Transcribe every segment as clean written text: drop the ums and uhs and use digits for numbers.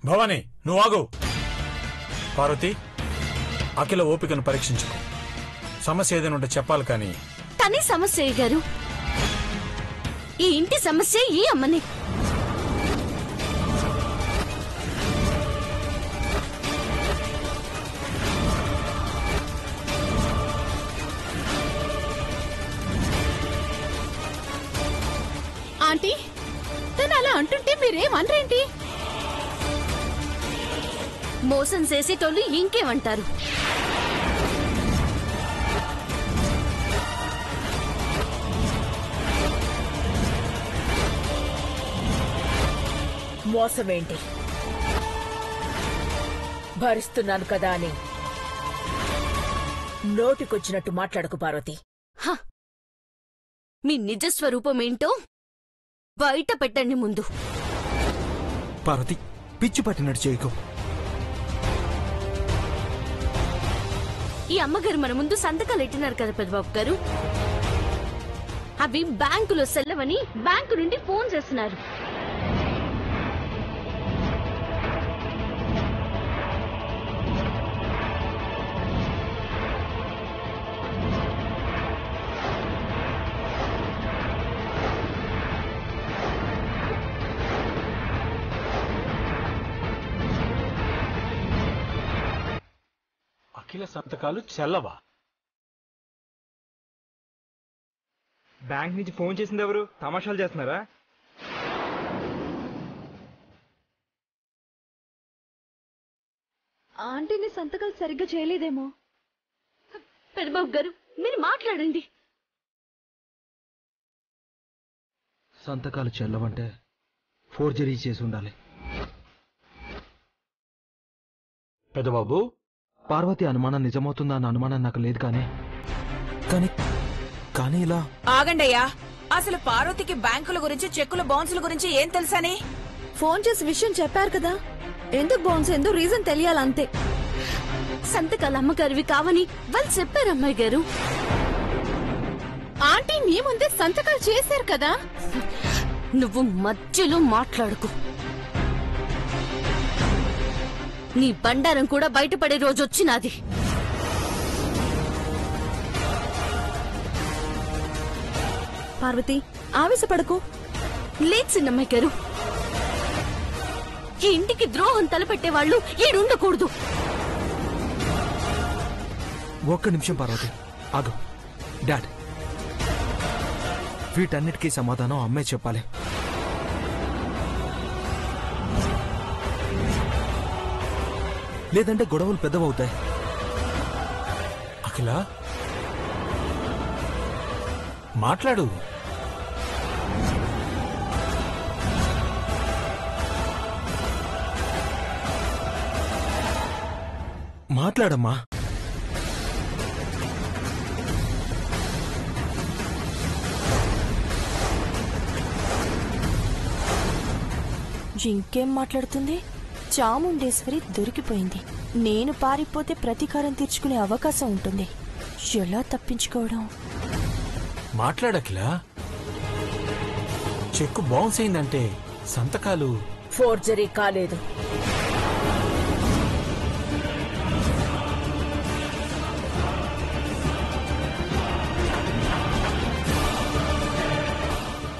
భవానీ నువ్వు ఆగు. పార్వతి, అఖిల ఓపికను పరీక్షించుకో. సమస్య ఏదైనా ఉంటే చెప్పాలి. కానీ తనే సమస్య గారు. ఈ ఇంటి సమస్య ఈ అమ్మని. ఆంటీ, తను అలా అంటుంటే మీరేమనరేంటి? మోసం చేసేటోళ్ళు ఇంకేమంటారు? మోసమేంటి? భరిస్తున్నాను కదా అని నోటికొచ్చినట్టు మాట్లాడకు పార్వతి. మీ నిజస్వరూపమేంటో బయట పెట్టండి ముందు. పార్వతి, పిచ్చి పట్టినట్టు చేయకు. ఈ అమ్మగారు మన ముందు సంతకాలు ఎట్టినారు కదా పెద్దబాబు గారు. అవి బ్యాంకులో సెల్లవని బ్యాంకు నుండి ఫోన్ చేస్తున్నారు. అఖిల సంతకాలు చెల్లవా? బ్యాంక్ నుంచి ఫోన్ చేసింది ఎవరు? తమాషాలు చేస్తున్నారా? ఆంటీని సంతకాలు సరిగ్గా చేయలేదేమో. పెద్దబాబు గారు మీరు మాట్లాడండి. సంతకాలు చెల్లవంటే ఫోర్జరీ చేసి ఉండాలి. పెద్దబాబు, పార్వతి అనుమానం నిజమవుతుందా అన్న అనుమానం నాకు లేదు. కానీ ఇలా ఆగండయ్యా, అసలు పార్వతికి బ్యాంకుల గురించి, చెక్కుల బౌన్సుల గురించి ఏం తెలుసని? ఫోన్ చేసి విషయం చెప్పారు కదా, ఎందుకు బౌన్స్ ఎందుకు రీజన్ తెలియాలంతే. సంతకాలు అమ్మగారివి కావని వాళ్ళు చెప్పారు అమ్మాయి గారు. ఆంటీ మీ ముందే సంతకాలు చేశారు కదా. నువ్వు మధ్యలో మాట్లాడుకు. నీ బండారం కూడా బయటపడే రోజు వచ్చినాది. పార్వతి, ఆవేశపడకు. లేదు చిన్నమ్మాయి గారు, ఈ ఇంటికి ద్రోహం తలపెట్టేవాళ్లు ఈడుండకూడదు. ఒక్క నిమిషం పార్వతి, ఆగు. డాడ్, వీటన్నిటికీ సమాధానం అమ్మే చెప్పాలి. లేదంటే గొడవలు పెద్దవవుతాయి. అఖిల మాట్లాడు. మాట్లాడమ్మా. ఇంకేం మాట్లాడుతుంది? చాముండేశ్వరి దొరికిపోయింది. నేను పారిపోతే ప్రతీకారం తీర్చుకునే అవకాశం ఉంటుంది. ఎలా తప్పించుకోవడం? మాట్లాడకిలా. చెక్కు బౌన్స్ అయిందంటే సంతకాలు ఫోర్జరీ కాలేదు.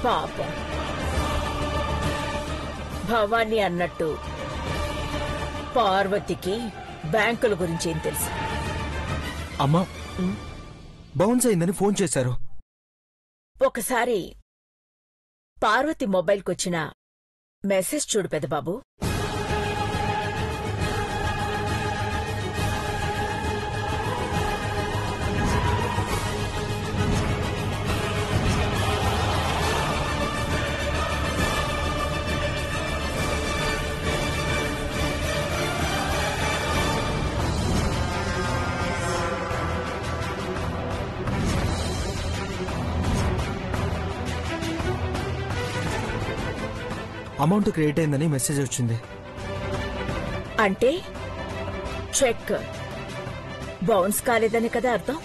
పాపం భవానీ అన్నట్టు పార్వతికి బ్యాంకుల గురించి ఏం తెలుసు? అమ్మా, బౌన్స్ అయిందని ఫోన్ చేశారు. ఒకసారి పార్వతి మొబైల్కొచ్చిన మెసేజ్ చూడు పెద్దబాబు. అమౌంట్ క్రియేట్ అయిందని మెసేజ్ వచ్చింది. అంటే చెక్ బౌన్స్ కాలేదని కదా అర్థం.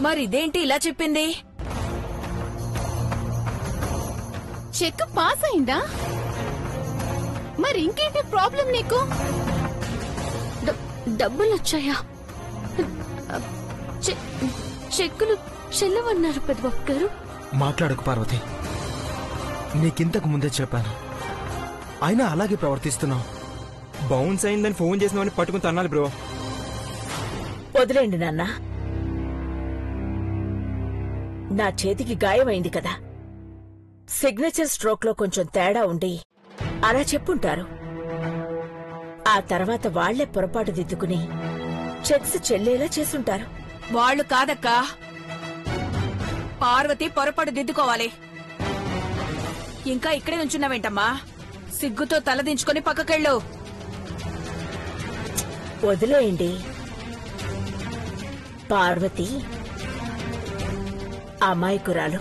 మరిదేంటి ఇలా చెప్పింది? చెక్ పాస్ అయిందా? మరి ఇంకేంటి ప్రాబ్లం నీకు? డబ్బులు వచ్చాయా? చెక్కులు చెల్లవన్నారు పెద్దబాబు గారు. మాట్లాడకు పార్వతి, నీకింతకు ముందే చెప్పాను, అయినా అలాగే ప్రవర్తిస్తున్నావు. బౌన్స్ అయిందని ఫోన్ చేసినామని పట్టుకుని తన్నాలి బ్రో. వదిలేండి నాన్న, నా చేతికి గాయమైంది కదా, సిగ్నేచర్ స్ట్రోక్ లో కొంచెం తేడా ఉండి అలా చెప్పుంటారు. ఆ తర్వాత వాళ్లే పొరపాటు దిద్దుకుని చెక్స్ చెల్లేలా చేసుంటారు. వాళ్ళు కాదక్కా, పార్వతి పొరపాటు దిద్దుకోవాలి. ఇంకా ఇక్కడే నుంచున్నావేంటమ్మా? సిగ్గుతో తలదించుకొని పక్కకెళ్ళు. వదిలేయండి, పార్వతి అమాయకురాలు.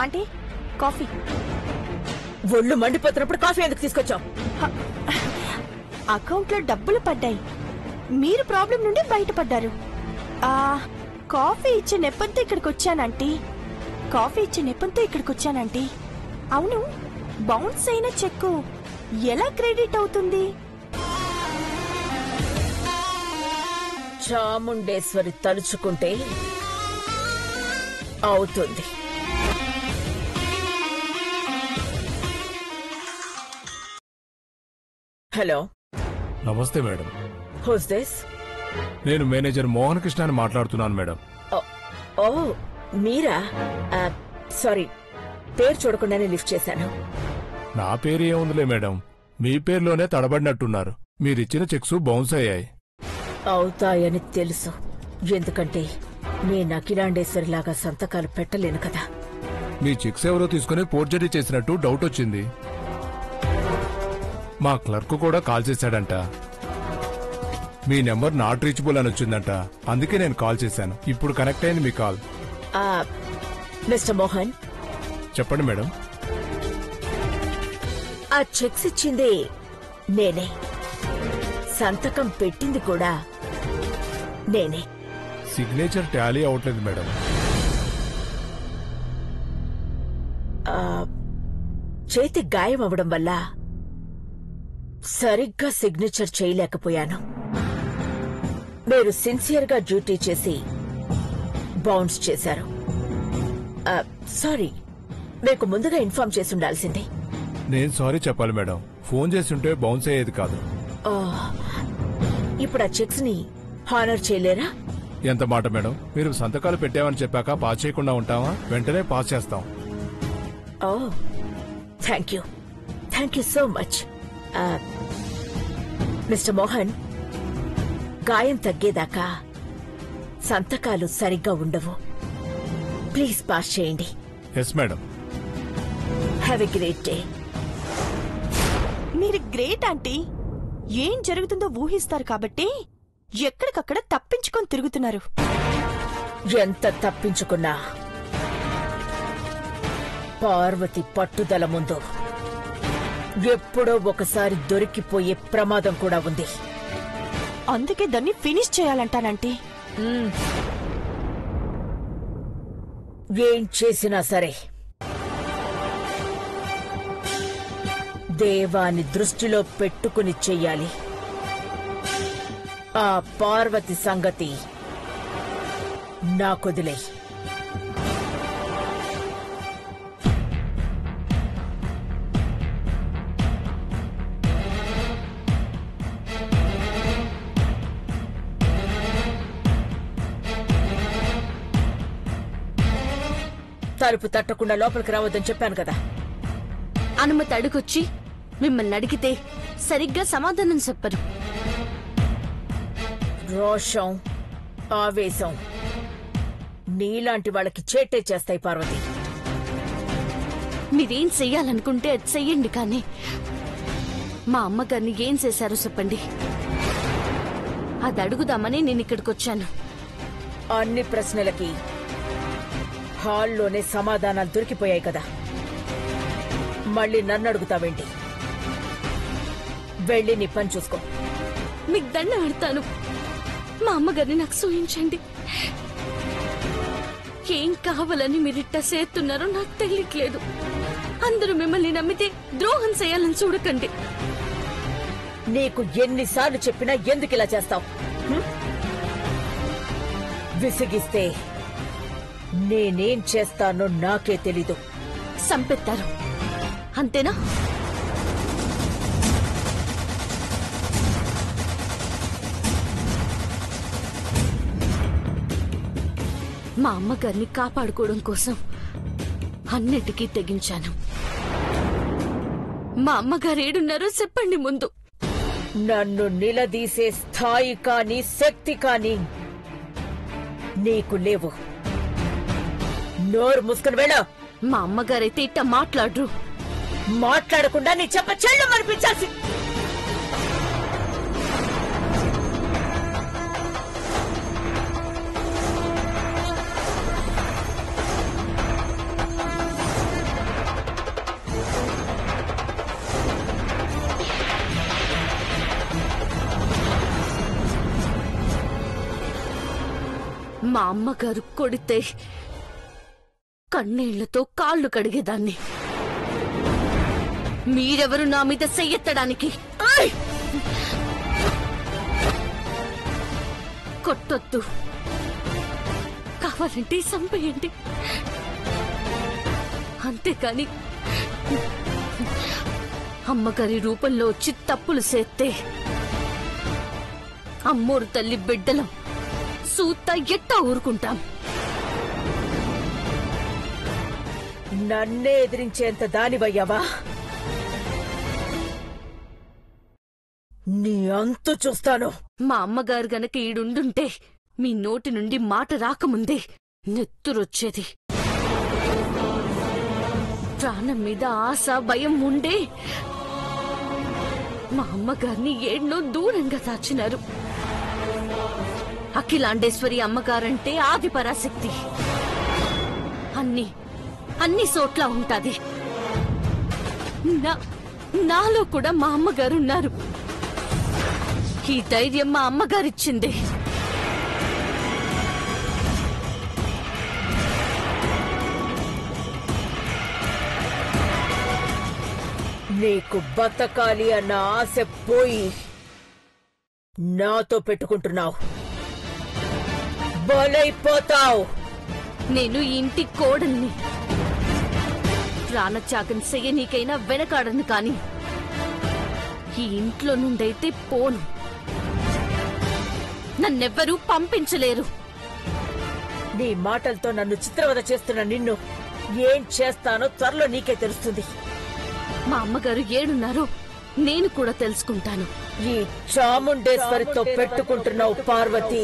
Aunty, coffee. ఒళ్ళు మండిపోతున్నప్పుడు కాఫీ ఎందుకు తీసుకొచ్చావు? అకౌంట్లో డబ్బులు పడ్డాయి, మీరు ప్రాబ్లం నుండి బయటపడ్డారు. కాఫీ ఇచ్చే నెప్పంతో ఇక్కడికి వచ్చానంటీ. అవును, బౌన్స్ అయిన చెక్కు ఎలా క్రెడిట్ అవుతుంది? చాముండేశ్వరి తలుచుకుంటే అవుతుంది. హలో, నమస్తే మేడం. Who's this? నేను మేనేజర్ మోహన్ కృష్ణని మాట్లాడుతున్నాను మేడం. ఓ, మీరా? సారీ, పేరు చూడకుండానే లిఫ్ట్ చేశాను. నా పేరు ఏముందిలే మేడం, మీ పేరులోనే తడబడినట్టున్నారు. మీరిచ్చిన చెక్స్ బౌన్స్ అయ్యాయి. అవుతాయని తెలుసు, ఎందుకంటే నేను అఖిలాండేశ్వరిలాగా సంతకాలు పెట్టలేను కదా. మీ చెక్స్ ఎవరో తీసుకుని ఫోర్జరీ చేసినట్టు డౌట్ వచ్చింది. మా క్లర్క్ కూడా కాల్ చేశాడంట. మీ నెంబర్ నాట్ రీచబుల్ అని వచ్చిందంట, అందుకే నేను కాల్ చేశాను. ఇప్పుడు కనెక్ట్ అయింది మీ కాల్. మిస్టర్ మోహన్, చెప్పండి మేడం. ఆ చెక్స్ ఇచ్చింది నేనే, సంతకం పెట్టింది కూడా నేనే. సిగ్నేచర్ టాలీ అవట్లేదు మేడం. చేతి గాయం అవడం వల్ల సరిగ్గా సిగ్నేచర్ చేయలేకపోయాను. మీరు సిన్సియర్గా డ్యూటీ చేసి బౌన్స్ చేశారు. సారీ, మీకు ముందుగా ఇన్ఫార్మ్ చేసి ఉండాల్సింది. నేను సారీ చెప్పాలి మేడం, ఫోన్ చేస్తుంటే బౌన్స్ అయ్యేది కాదు. ఇప్పుడు ఆ చెక్స్ ని హానర్ చేయలేరా? ఎంత మాట మేడం, మీరు సంతకాలు పెట్టామని చెప్పాక పాస్ చేయకుండా ఉంటామా? వెంటనే పాస్ చేస్తాం. Oh, thank you so much. Mister Mohan, గాయం తగ్గేదాకా సంతకాలు సరిగ్గా ఉండవు. ప్లీజ్ పాస్ చేయండి. Yes madam. Have a great day. మీరు గ్రేట్ ఆంటీ. ఏం జరుగుతుందో ఊహిస్తారు కాబట్టి ఎక్కడికక్కడ తప్పించుకొని తిరుగుతున్నారు. ఎంత తప్పించుకున్నా పార్వతి పట్టుదల ముందు ఎప్పుడో ఒకసారి దొరికిపోయే ప్రమాదం కూడా ఉంది. అందుకే దాన్ని ఫినిష్ చేయాలంటానంటీ. ఏం చేసినా సరే దేవాన్ని దృష్టిలో పెట్టుకుని చెయ్యాలి. ఆ పార్వతి సంగతి నాకొదిలే. తలుపు తట్టకుండా లోపలికి రావద్దని చెప్పాను కదా. అనుమతి అడుగొచ్చి మిమ్మల్ని అడిగితే సరిగ్గా సమాధానం చెప్పరు. రోషం, ఆవేశం నీలాంటి వాళ్ళకి చేటే చేస్తాయి పార్వతి. మీరేం చెయ్యాలనుకుంటే అది చెయ్యండి, కానీ మా అమ్మగారిని ఏం చేశారో చెప్పండి. అది అడుగుదామని నేను ఇక్కడికి వచ్చాను. అన్ని ప్రశ్నలకి హాల్లోనే సమాధానాలు దొరికిపోయాయి కదా, మళ్ళీ నన్ను అడుగుతావేంటి? వెళ్ళి నీ పని చూసుకో. మీకు దండ పెడతాను, మా అమ్మగారిని నాకు సూచించండి. ఏం కావాలని మీరిట్ట చేస్తున్నారో నాకు తెలియట్లేదు. అందరూ మిమ్మల్ని నమ్మితే ద్రోహం చేయాలని చూడకండి. నీకు ఎన్నిసార్లు చెప్పినా ఎందుకు ఇలా చేస్తావు? విసిగిస్తే నేనేం చేస్తానో నాకే తెలీదు. సంపెత్తారు అంతేనా? మా అమ్మగారిని కాపాడుకోవడం కోసం అన్నిటికీ తెగించాను. మా అమ్మగారు ఏడున్నారో చెప్పండి ముందు. నన్ను నిలదీసే స్థాయి కానీ శక్తి కానీ నీకు లేవు. నోరు మూసుకుని వెళ్ళ. మా అమ్మగారైతే ఇట్ట మాట్లాడరు. మాట్లాడకుండా నీ చెప్ప చెల్లు మనిపించాల్సి. మా అమ్మగారు కొడితే కన్నీళ్లతో కాళ్ళు కడిగేదాన్ని. మీరెవరు నా మీద చెయ్యెత్తడానికి? కొట్టొద్దు, కావాలంటే చంపేయండి, అంతేకాని అమ్మగారి రూపంలో వచ్చి తప్పులు చేస్తే అమ్మోరు తల్లి బిడ్డలం సూత్తా ఎట్టా ఊరుకుంటాం? నన్నే ఎదిరించేంత దానివయ్యావా? నీ అంతు చూస్తాను. మా అమ్మగారు గనక ఈడుండుంటే మీ నోటి నుండి మాట రాకముందే నెత్తురొచ్చేది. ప్రాణం మీద ఆశ భయం ఉండే మా అమ్మగారిని ఏడ్నో దూరంగా దాచినారు. అఖిలాండేశ్వరి అమ్మగారంటే ఆది పరాశక్తి. అన్ని చోట్ల ఉంటాది. నాలో కూడా మా అమ్మగారున్నారు. ఈ ధైర్యం మా అమ్మగారిచ్చిందే. నీకు బతకాలి అన్న ఆశ పోయి నాతో పెట్టుకుంటున్నావు. బలైపోతావు. నేను ఈ ఇంటి కోడల్ని. ప్రాణత్యాగం చెయ్యనీకైనా వెనకాడను, కాని ఈ ఇంట్లో నుండైతే పోను. నన్నెవ్వరూ పంపించలేరు. నీ మాటలతో నన్ను చిత్రవద చేస్తున్న నిన్ను ఏం చేస్తానో త్వరలో నీకే తెలుస్తుంది. మా అమ్మగారు ఏడున్నారో నేను కూడా తెలుసుకుంటాను. ఈ చాముండేశ్వరితో పెట్టుకుంటున్నావు పార్వతి.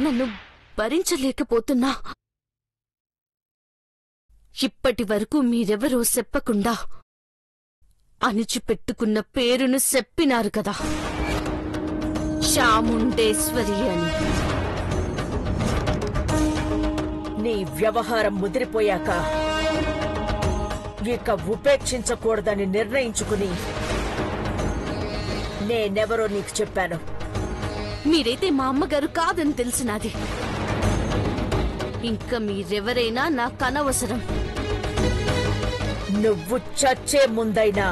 నన్ను భరించలేకపోతున్నా. ఇప్పటి వరకు మీరెవరో చెప్పకుండా అణిచిపెట్టుకున్న పేరును చెప్పినారు కదా, చాముండేశ్వరి అని. నీ వ్యవహారం ముదిరిపోయాక ఇక ఉపేక్షించకూడదని నిర్ణయించుకుని నేనెవరో నీకు చెప్పాను. మీరైతే మా అమ్మగారు కాదని తెలిసినది. ఇంకా మీరెవరైనా నాకనవసరం. నువ్వు చచ్చే ముందైనా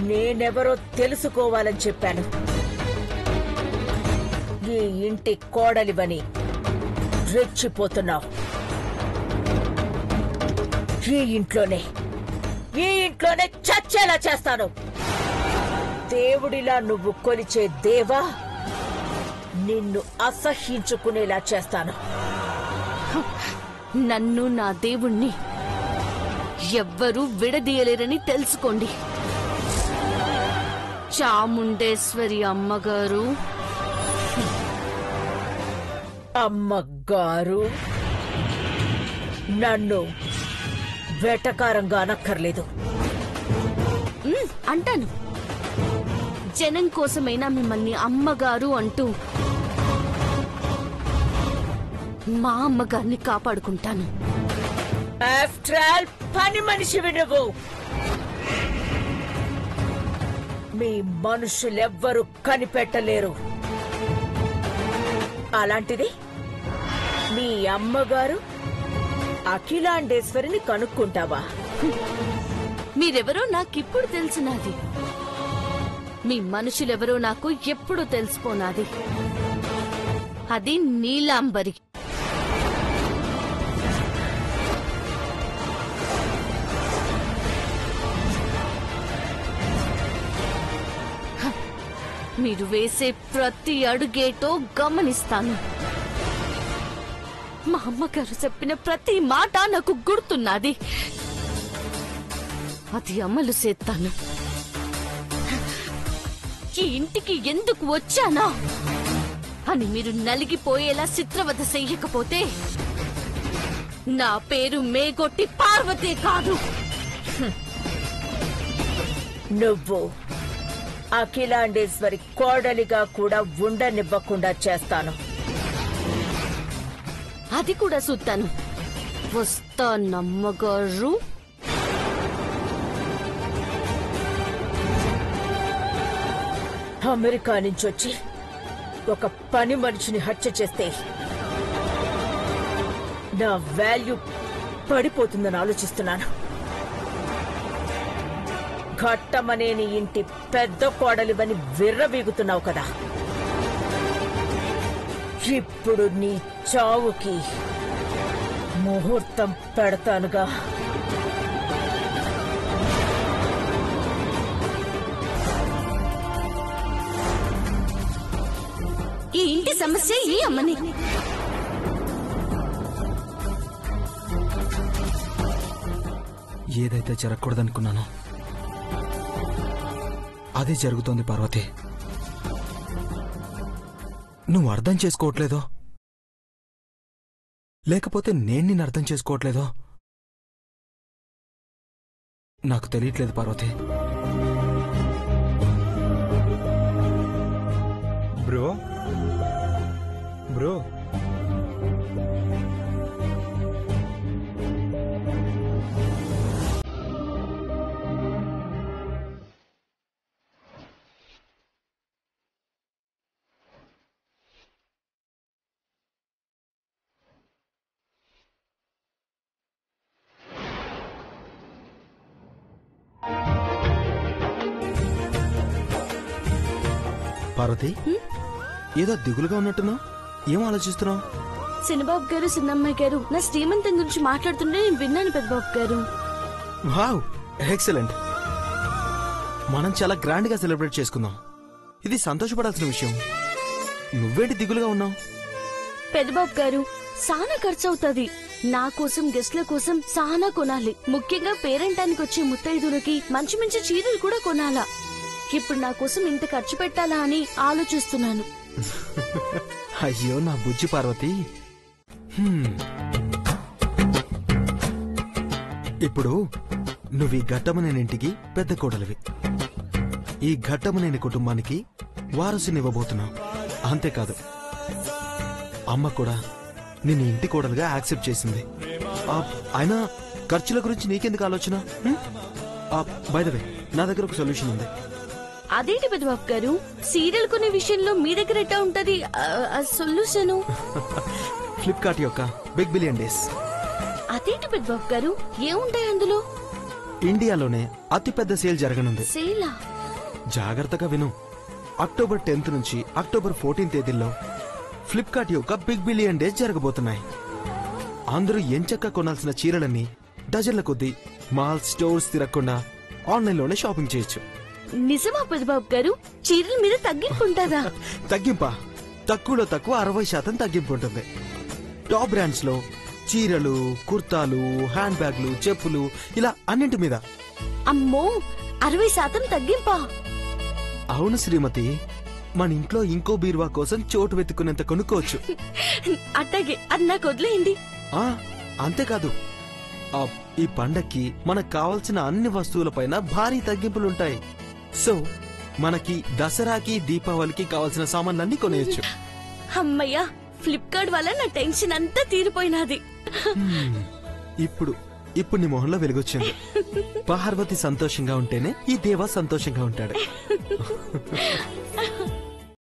నేనెవరో తెలుసుకోవాలని చెప్పాను. ఈ ఇంటి కోడలివని రెచ్చిపోతున్నావు. ఈ ఇంట్లోనే చచ్చేలా చేస్తాను. దేవుడిలా నువ్వు కొలిచే దేవా నిన్ను అసహ్యించుకునేలా చేస్తాను. నన్ను నా దేవుణ్ణి ఎవ్వరూ విడదీయలేరని తెలుసుకోండి. చాముండేశ్వరి అమ్మగారు. అమ్మగారు నన్ను వెటకారంగా అనక్కర్లేదు. అంటాను. జనం కోసమైనా మిమ్మల్ని అమ్మగారు అంటూ మా అమ్మగారిని కాపాడుకుంటాను. ఆఫ్టర్ ఆల్ పని మనిషివి నువ్వు. మీ మనుషులెవ్వరూ కనిపెట్టలేరు. అలాంటిది మీ అమ్మగారు అఖిలాండేశ్వరిని కనుక్కుంటావా? మీరెవరో నాకిప్పుడు తెలిసినది. మీ మనుషులెవరో నాకు ఎప్పుడు తెలిసిపోనాది. అది నీలాంబరి. మీరు వేసే ప్రతి అడుగేటో గమనిస్తాను. మా అమ్మగారు చెప్పిన ప్రతి మాట నాకు గుర్తున్నది. అది అమలు చేస్తాను. ఈ ఇంటికి ఎందుకు వచ్చానా అని మీరు నలిగిపోయేలా చిత్రవద చెయ్యకపోతే నా పేరు మేగొట్టి పార్వతే కాదు. నువ్వు అఖిలాండేశ్వరి కోడలిగా కూడా ఉండనివ్వకుండా చేస్తాను. అది కూడా చూస్తాను. వస్తానమ్మగారు. అమెరికా నుంచి వచ్చి ఒక పని మనిషిని హత్య చేస్తే నా వాల్యూ పడిపోతుందని ఆలోచిస్తున్నాను. ఘట్టమనేని ఇంటి పెద్ద కోడలివని విర్రవీగుతున్నావు కదా. ఇప్పుడు నీ చావుకి ముహూర్తం పెడతానుగా. ఈ ఇంటి సమస్య ఈ అమ్మని. ఏదైతే జరగకూడదనుకున్నానో అదే జరుగుతోంది పార్వతి. నువ్వు అర్థం చేసుకోవట్లేదో లేకపోతే నేను నిన్ను అర్థం చేసుకోవట్లేదో నాకు తెలియట్లేదు పార్వతి. బ్రో బ్రో పార్వతి ఏదో దిగులుగా ఉన్నట్టున్నావు. ఏం ఆలోచిస్తున్నావు? చిన్నబాబు గారు చిన్నమ్మాయి గారు నా శ్రీమంతం గురించి మాట్లాడుతుంటే నేను విన్నాను పెద్దబాబు గారు. Wow, excellent. మనం చాలా గ్రాండ్ గా సెలబ్రేట్ చేసుకుందాం. ఇది సంతోషపడాల్సిన విషయం. నువ్వేంటి దిగులుగా ఉన్నావు? పెద్దబాబు గారు చాలా ఖర్చు అవుతుంది. నా కోసం గెస్ట్ల కోసం చాలా కొనాలి. ముఖ్యంగా పేరెంటానికి వచ్చే ముత్తైదులకి మంచి మంచి చీరలు కూడా కొనాలా. ఇప్పుడు నా కోసం ఇంత ఖర్చు పెట్టాలా అని ఆలోచిస్తున్నాను. అయ్యో నా బుజ్జి పార్వతి. ఇప్పుడు నువ్వు ఈ ఘట్టమనేని ఇంటికి పెద్ద కోడలివి. ఈ ఘట్టమనేని కుటుంబానికి వారసునివ్వబోతున్నావు. అంతేకాదు అమ్మ కూడా నిన్ను ఇంటి కోడలుగా యాక్సెప్ట్ చేసింది. అయినా ఖర్చుల గురించి నీకెందుకు ఆలోచన? బై ద వే, నా దగ్గర ఒక సొల్యూషన్ ఉంది. అదేంటి పెద్దబాబు గారు, సీరియల్ కొనే విషయంలో మీ దగ్గర ఎట్టా ఉంటది సొల్యూషన్? ఫ్లిప్కార్ట్ యొక్క బిగ్ బిలియన్ డేస్. అదేంటి పెద్దబాబు గారు, ఏముంటాయి అందులో? ఇండియాలోనే అతిపెద్ద సేల్ జరగనుంది. సేలా? జాగ్రత్తగా విను. అక్టోబర్ 10th నుంచి అక్టోబర్ 14th తేదీల్లో ఫ్లిప్కార్ట్ యొక్క బిగ్ బిలియన్ డేస్ జరగబోతున్నాయి. అందరూ ఎంచక్కా కొనాల్సిన చీరలన్నీ డజన్ల కొద్దీ మాల్ స్టోర్స్ తిరగకుండా ఆన్లైన్లోనే షాపింగ్ చేయొచ్చు. నిజమా పెద్దబాబు గారు? చీరల మీద తగ్గింపు ఉంటుందా? తగ్గింపా? తక్కువలో తక్కువ 60% తగ్గింపు ఉంటుంది. టాప్ బ్రాండ్స్ లో చీరలు, కుర్తాలు, హ్యాండ్ బ్యాగ్లు, చెప్పులు, ఇలా అన్నింటి మీద. అమ్మో 60% తగ్గింపా? అవును శ్రీమతి, మన ఇంట్లో ఇంకో బీరువా కోసం చోటు వెతుక్కునేంత కొనుక్కోవచ్చు. అట్టాగే, అది నాకు వదిలేయండి. ఆ అంతేకాదు, ఈ పండక్కి మనకు కావాల్సిన అన్ని వస్తువులపైన భారీ తగ్గింపులుంటాయి. సో మనకి దసరాకి, దీపావళికి కావాల్సిన సామాన్లన్నీ కొనేయచ్చు. అమ్మయ్యా, ఫ్లిప్కార్ట్ వల్ల నా టెన్షన్ అంతా తీరిపోయినది. ఇప్పుడు నీ మొహంలో వెలుగొచ్చింది. పార్వతి సంతోషంగా ఉంటేనే ఈ దేవా సంతోషంగా ఉంటాడు.